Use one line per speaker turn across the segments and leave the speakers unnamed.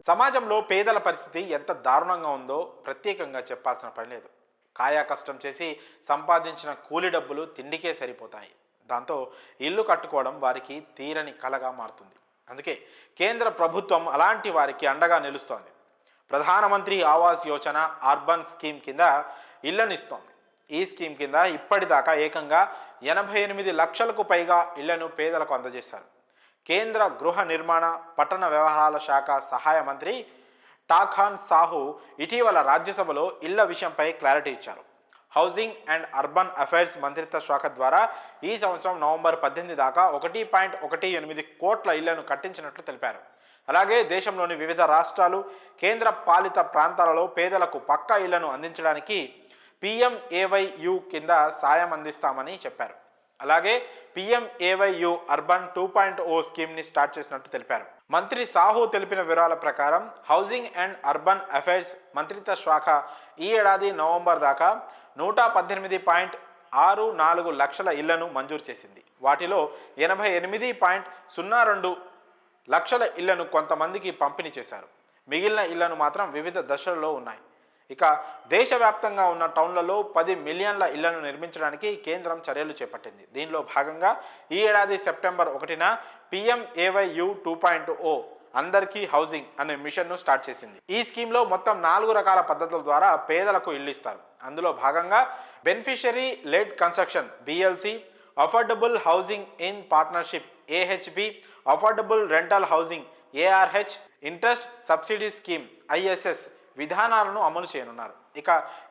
సమాజంలో పేదల పరిస్థితి ఎంత దారుణంగా ఉందో ప్రత్యేకంగా చెప్పాల్సిన పని లేదు. కాయా కష్టం చేసి సంపాదించిన కూలి డబ్బులు తిండికే సరిపోతాయి. దాంతో ఇల్లు కట్టుకోవడం వారికి తీరని కలగా మారుతుంది. అందుకే కేంద్ర ప్రభుత్వం అలాంటి వారికి అండగా నిలుస్తోంది. ప్రధానమంత్రి ఆవాస్ యోజన అర్బన్ స్కీమ్ కింద ఇళ్లనిస్తోంది. ఈ స్కీమ్ కింద ఇప్పటిదాకా ఏకంగా 88 లక్షలకు పైగా ఇళ్లను పేదలకు అందజేశారు. కేంద్ర గృహ నిర్మాణ పట్టణ వ్యవహారాల శాఖ సహాయ మంత్రి టాఖాన్ సాహు ఇటీవల రాజ్యసభలో ఇళ్ల విషయంపై క్లారిటీ ఇచ్చారు. హౌసింగ్ అండ్ అర్బన్ అఫైర్స్ మంత్రిత్వ శాఖ ద్వారా ఈ సంవత్సరం నవంబర్ 18 దాకా 1.18 కోట్ల ఇళ్లను కట్టించినట్లు తెలిపారు. అలాగే దేశంలోని వివిధ రాష్ట్రాలు కేంద్ర పాలిత ప్రాంతాలలో పేదలకు పక్కా ఇళ్లను అందించడానికి PMAYU కింద సాయం అందిస్తామని చెప్పారు. అలాగే PMAYU అర్బన్ 2.0 స్కీమ్ని స్టార్ట్ చేసినట్టు తెలిపారు. మంత్రి సాహు తెలిపిన వివరాల ప్రకారం హౌసింగ్ అండ్ అర్బన్ అఫైర్స్ మంత్రిత్వ శాఖ ఈ ఏడాది నవంబర్ దాకా 118.64 లక్షల ఇళ్లను మంజూరు చేసింది. వాటిలో 88.02 లక్షల ఇళ్లను కొంతమందికి పంపిణీ చేశారు. మిగిలిన ఇళ్లను మాత్రం వివిధ దశల్లో ఉన్నాయి. ఇక దేశవ్యాప్తంగా ఉన్న టౌన్లలో 10 మిలియన్ల ఇళ్లను నిర్మించడానికి కేంద్రం చర్యలు చేపట్టింది. దీనిలో భాగంగా ఈ ఏడాది సెప్టెంబర్ 1న PMAYU 2.0 అందరికీ హౌసింగ్ అనే మిషన్ను స్టార్ట్ చేసింది. ఈ స్కీమ్లో మొత్తం 4 రకాల పద్ధతుల ద్వారా పేదలకు ఇళ్లు ఇస్తారు. అందులో భాగంగా beneficiary lead construction BLC, affordable housing in partnership AHP, affordable rental housing ARH, interest subsidy scheme ISS విధానాలను అమలు చేయనున్నారు. ఇక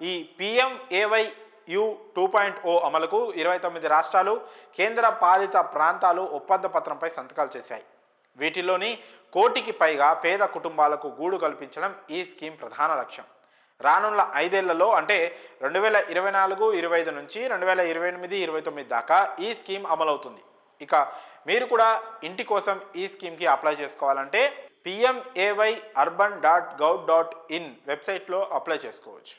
ఈ PMAYU 2.0 అమలుకు 29 రాష్ట్రాలు కేంద్ర పాలిత ప్రాంతాలు ఒప్పంద పత్రంపై సంతకాలు చేశాయి. వీటిలోని 1 కోటికి పైగా పేద కుటుంబాలకు గూడు కల్పించడం ఈ స్కీమ్ ప్రధాన లక్ష్యం. రానున్న 5 ఏళ్లలో అంటే 2024-25 నుంచి 2028-29 దాకా ఈ స్కీమ్ అమలవుతుంది. ఇక మీరు కూడా ఇంటి కోసం ఈ స్కీమ్కి అప్లై చేసుకోవాలంటే PMAYurban.gov.in వెబ్సైట్లో అప్లై చేసుకోవచ్చు.